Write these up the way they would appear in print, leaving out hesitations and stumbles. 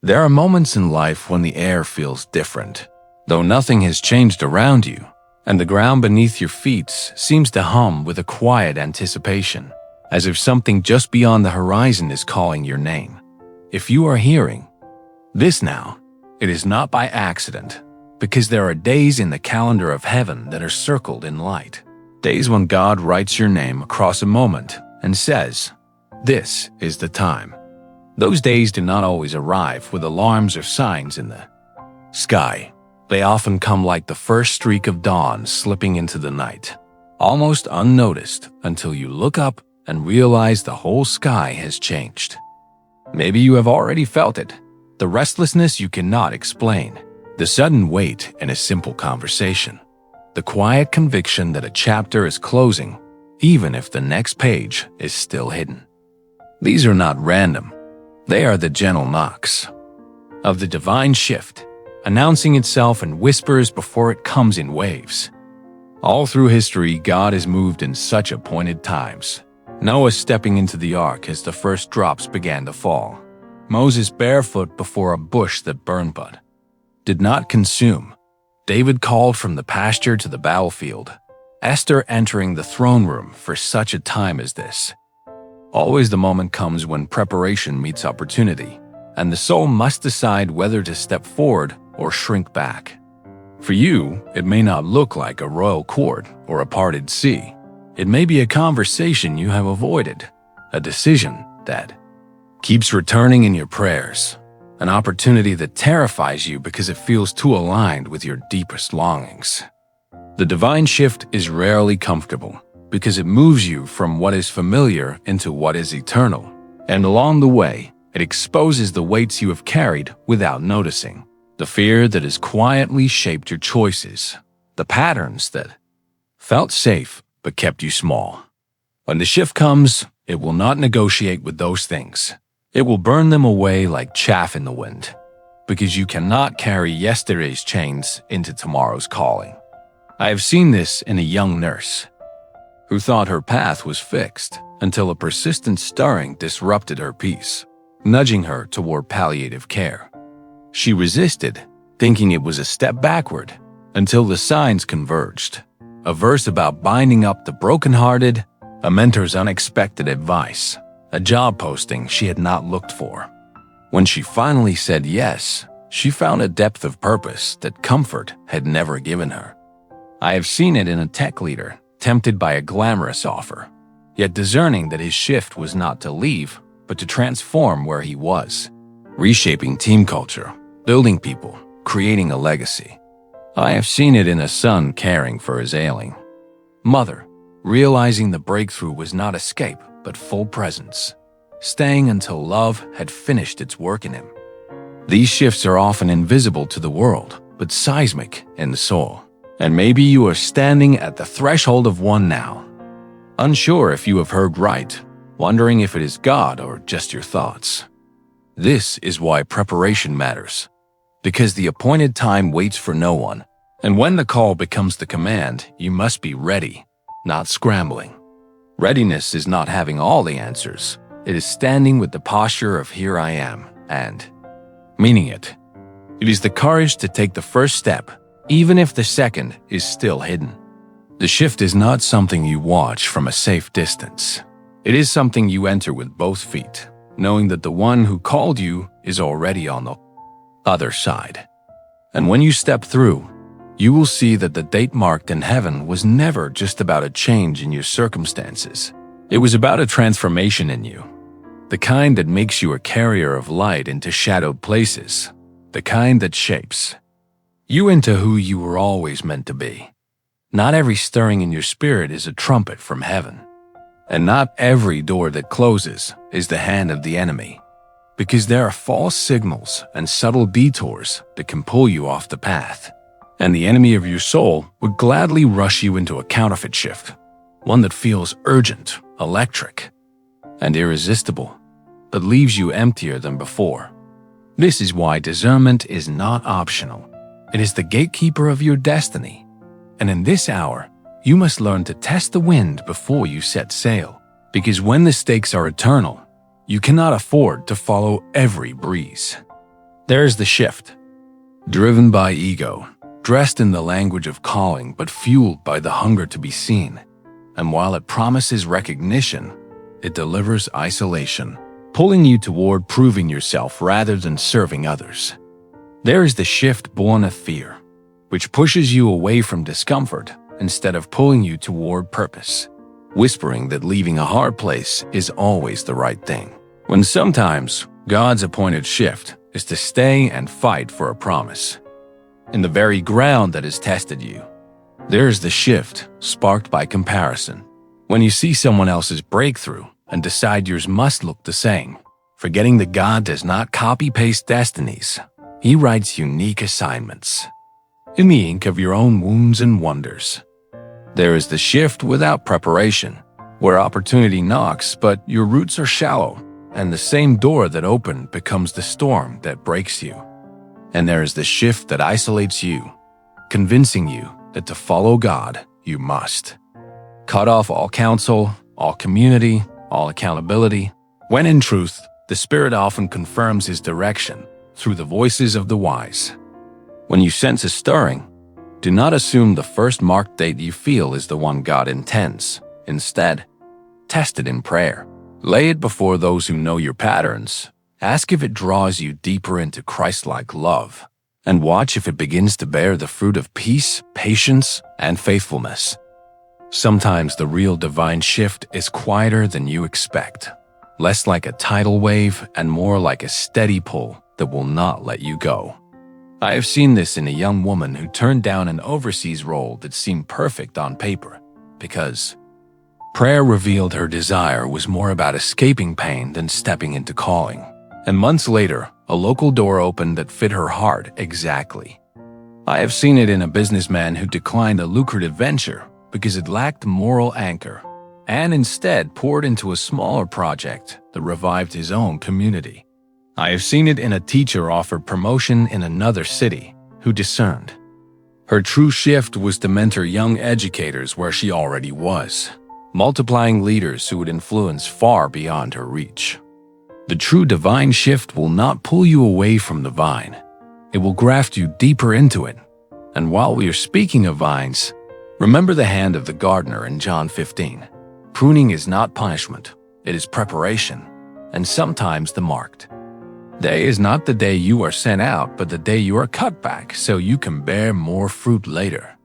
There are moments in life when the air feels different, though nothing has changed around you, and the ground beneath your feet seems to hum with a quiet anticipation, as if something just beyond the horizon is calling your name. If you are hearing this now, it is not by accident, because there are days in the calendar of heaven that are circled in light. Days when God writes your name across a moment and says, "This is the time." Those days do not always arrive with alarms or signs in the sky. They often come like the first streak of dawn slipping into the night, almost unnoticed until you look up and realize the whole sky has changed. Maybe you have already felt it, the restlessness you cannot explain, the sudden weight in a simple conversation, the quiet conviction that a chapter is closing, even if the next page is still hidden. These are not random. They are the gentle knocks of the divine shift, announcing itself in whispers before it comes in waves. All through history, God has moved in such appointed times. Noah stepping into the ark as the first drops began to fall. Moses barefoot before a bush that burned but did not consume. David called from the pasture to the battlefield. Esther entering the throne room for such a time as this. Always the moment comes when preparation meets opportunity, and the soul must decide whether to step forward or shrink back. For you, it may not look like a royal court or a parted sea. It may be a conversation you have avoided, a decision that keeps returning in your prayers, an opportunity that terrifies you because it feels too aligned with your deepest longings. The divine shift is rarely comfortable because it moves you from what is familiar into what is eternal, and along the way, it exposes the weights you have carried without noticing, the fear that has quietly shaped your choices, the patterns that felt safe but kept you small. When the shift comes, it will not negotiate with those things. It will burn them away like chaff in the wind, because you cannot carry yesterday's chains into tomorrow's calling. I have seen this in a young nurse who thought her path was fixed until a persistent stirring disrupted her peace, nudging her toward palliative care. She resisted, thinking it was a step backward, until the signs converged. A verse about binding up the brokenhearted, a mentor's unexpected advice, a job posting she had not looked for. When she finally said yes, she found a depth of purpose that comfort had never given her. I have seen it in a tech leader tempted by a glamorous offer, yet discerning that his shift was not to leave, but to transform where he was, reshaping team culture, building people, creating a legacy. I have seen it in a son caring for his ailing mother, realizing the breakthrough was not escape, but full presence, staying until love had finished its work in him. These shifts are often invisible to the world, but seismic in the soul. And maybe you are standing at the threshold of one now, unsure if you have heard right, wondering if it is God or just your thoughts. This is why preparation matters, because the appointed time waits for no one, and when the call becomes the command, you must be ready, not scrambling. Readiness is not having all the answers. It is standing with the posture of "here I am" and meaning it. It is the courage to take the first step, even if the second is still hidden. The shift is not something you watch from a safe distance. It is something you enter with both feet, knowing that the one who called you is already on the other side. And when you step through, you will see that the date marked in heaven was never just about a change in your circumstances. It was about a transformation in you, the kind that makes you a carrier of light into shadowed places, the kind that shapes you into who you were always meant to be. Not every stirring in your spirit is a trumpet from heaven, and not every door that closes is the hand of the enemy, because there are false signals and subtle detours that can pull you off the path, and the enemy of your soul would gladly rush you into a counterfeit shift, one that feels urgent, electric, and irresistible, but leaves you emptier than before. This is why discernment is not optional. It is the gatekeeper of your destiny. And in this hour, you must learn to test the wind before you set sail, because when the stakes are eternal, you cannot afford to follow every breeze. There's the shift. Driven by ego, dressed in the language of calling but fueled by the hunger to be seen. And while it promises recognition, it delivers isolation, pulling you toward proving yourself rather than serving others. There is the shift born of fear, which pushes you away from discomfort instead of pulling you toward purpose, whispering that leaving a hard place is always the right thing, when sometimes God's appointed shift is to stay and fight for a promise. In the very ground that has tested you, there is the shift sparked by comparison. When you see someone else's breakthrough and decide yours must look the same, forgetting that God does not copy-paste destinies. He writes unique assignments in the ink of your own wounds and wonders. There is the shift without preparation, where opportunity knocks but your roots are shallow, and the same door that opened becomes the storm that breaks you. And there is the shift that isolates you, convincing you that to follow God, you must cut off all counsel, all community, all accountability, when in truth, the Spirit often confirms His direction through the voices of the wise. When you sense a stirring, do not assume the first marked date you feel is the one God intends. Instead, test it in prayer. Lay it before those who know your patterns. Ask if it draws you deeper into Christ-like love, and watch if it begins to bear the fruit of peace, patience, and faithfulness. Sometimes the real divine shift is quieter than you expect, less like a tidal wave and more like a steady pull that will not let you go. I have seen this in a young woman who turned down an overseas role that seemed perfect on paper because prayer revealed her desire was more about escaping pain than stepping into calling. And months later, a local door opened that fit her heart exactly. I have seen it in a businessman who declined a lucrative venture because it lacked moral anchor and instead poured into a smaller project that revived his own community. I have seen it in a teacher offered promotion in another city who discerned. Her true shift was to mentor young educators where she already was, multiplying leaders who would influence far beyond her reach. The true divine shift will not pull you away from the vine. It will graft you deeper into it. And while we are speaking of vines, remember the hand of the gardener in John 15. Pruning is not punishment, it is preparation, and sometimes the marked day is not the day you are sent out, but the day you are cut back so you can bear more fruit later.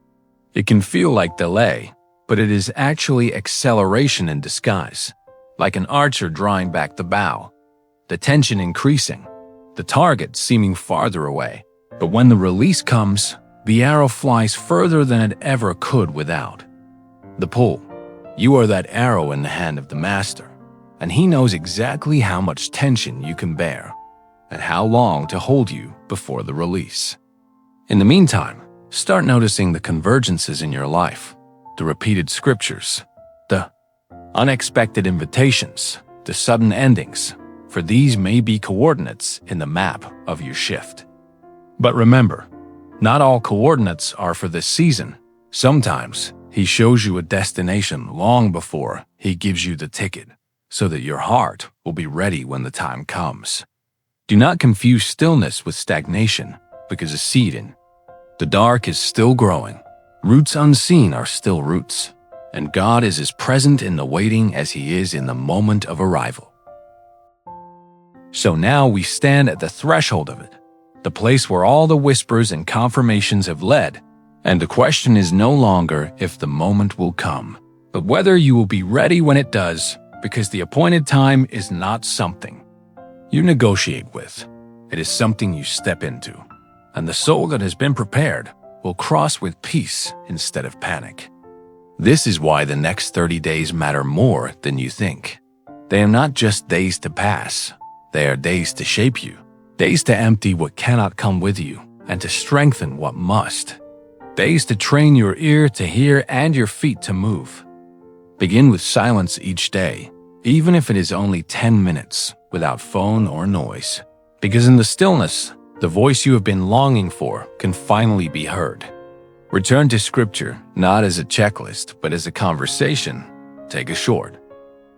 It can feel like delay, but it is actually acceleration in disguise, like an archer drawing back the bow, the tension increasing, the target seeming farther away. But when the release comes, the arrow flies further than it ever could without. The pull. You are that arrow in the hand of the master, and he knows exactly how much tension you can bear and how long to hold you before the release. In the meantime, start noticing the convergences in your life, the repeated scriptures, the unexpected invitations, the sudden endings, for these may be coordinates in the map of your shift. But remember, not all coordinates are for this season. Sometimes He shows you a destination long before He gives you the ticket, so that your heart will be ready when the time comes. Do not confuse stillness with stagnation, because a seed in the dark is still growing. Roots unseen are still roots, and God is as present in the waiting as He is in the moment of arrival. So now we stand at the threshold of it, the place where all the whispers and confirmations have led, and the question is no longer if the moment will come, but whether you will be ready when it does, because the appointed time is not something you negotiate with. It is something you step into, and the soul that has been prepared will cross with peace instead of panic. This is why the next 30 days matter more than you think. They are not just days to pass. They are days to shape you, days to empty what cannot come with you and to strengthen what must, days to train your ear to hear and your feet to move. Begin with silence each day, even if it is only 10 minutes, without phone or noise, because in the stillness, the voice you have been longing for can finally be heard. Return to Scripture not as a checklist, but as a conversation. Take a short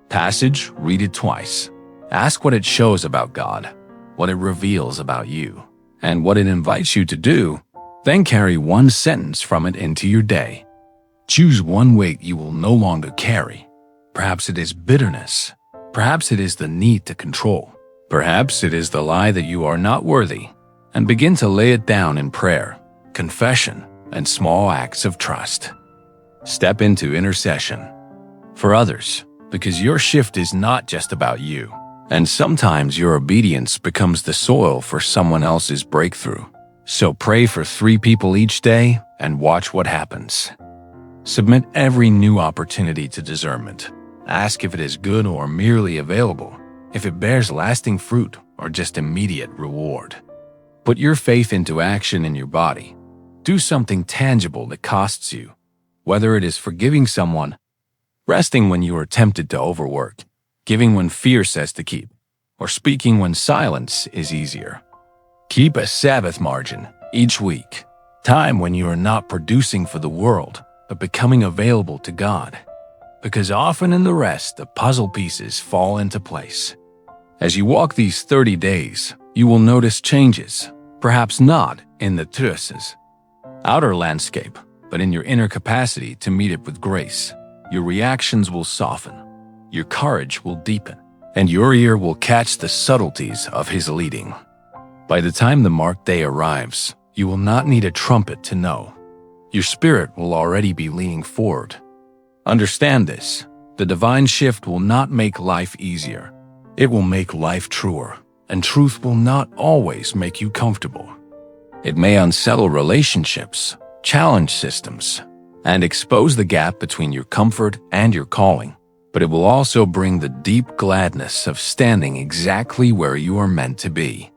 passage, read it twice. Ask what it shows about God, what it reveals about you, and what it invites you to do, then carry one sentence from it into your day. Choose one weight you will no longer carry. Perhaps it is bitterness. Perhaps it is the need to control. Perhaps it is the lie that you are not worthy, and begin to lay it down in prayer, confession, and small acts of trust. Step into intercession for others, because your shift is not just about you, and sometimes your obedience becomes the soil for someone else's breakthrough. So pray for 3 people each day and watch what happens. Submit every new opportunity to discernment. Ask if it is good or merely available, if it bears lasting fruit or just immediate reward. Put your faith into action in your body. Do something tangible that costs you, whether it is forgiving someone, resting when you are tempted to overwork, giving when fear says to keep, or speaking when silence is easier. Keep a Sabbath margin each week, time when you are not producing for the world, but becoming available to God. Because often in the rest, the puzzle pieces fall into place. As you walk these 30 days, you will notice changes, perhaps not in the outer landscape, but in your inner capacity to meet it with grace. Your reactions will soften, your courage will deepen, and your ear will catch the subtleties of His leading. By the time the marked day arrives, you will not need a trumpet to know. Your spirit will already be leaning forward. Understand this: the divine shift will not make life easier. It will make life truer, and truth will not always make you comfortable. It may unsettle relationships, challenge systems, and expose the gap between your comfort and your calling, but it will also bring the deep gladness of standing exactly where you are meant to be.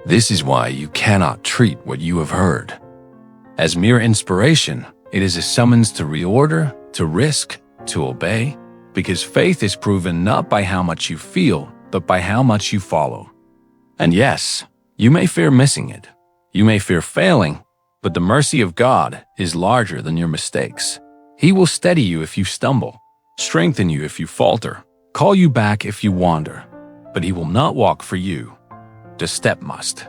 This is why you cannot treat what you have heard as mere inspiration. It is a summons to reorder, to risk, to obey, because faith is proven not by how much you feel, but by how much you follow. And yes, you may fear missing it. You may fear failing, but the mercy of God is larger than your mistakes. He will steady you if you stumble, strengthen you if you falter, call you back if you wander, but He will not walk for you. The step must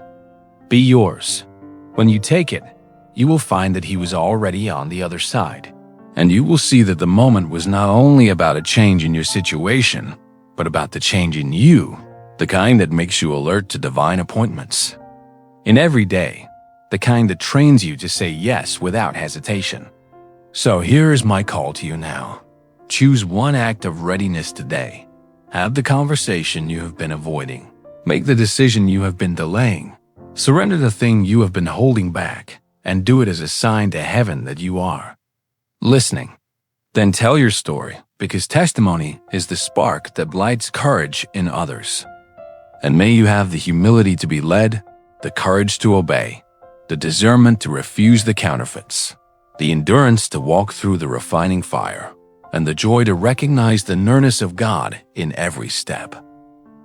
be yours. When you take it, you will find that He was already on the other side, and you will see that the moment was not only about a change in your situation, but about the change in you, the kind that makes you alert to divine appointments. In every day, the kind that trains you to say yes without hesitation. So here is my call to you now. Choose one act of readiness today. Have the conversation you have been avoiding. Make the decision you have been delaying. Surrender the thing you have been holding back, and do it as a sign to heaven that you are listening. Then tell your story, because testimony is the spark that lights courage in others. And may you have the humility to be led, the courage to obey, the discernment to refuse the counterfeits, the endurance to walk through the refining fire, and the joy to recognize the nearness of God in every step.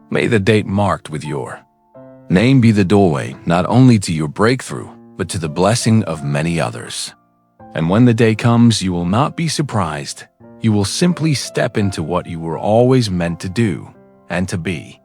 May the date marked with your name be the doorway not only to your breakthrough, but to the blessing of many others. And when the day comes, you will not be surprised. You will simply step into what you were always meant to do and to be.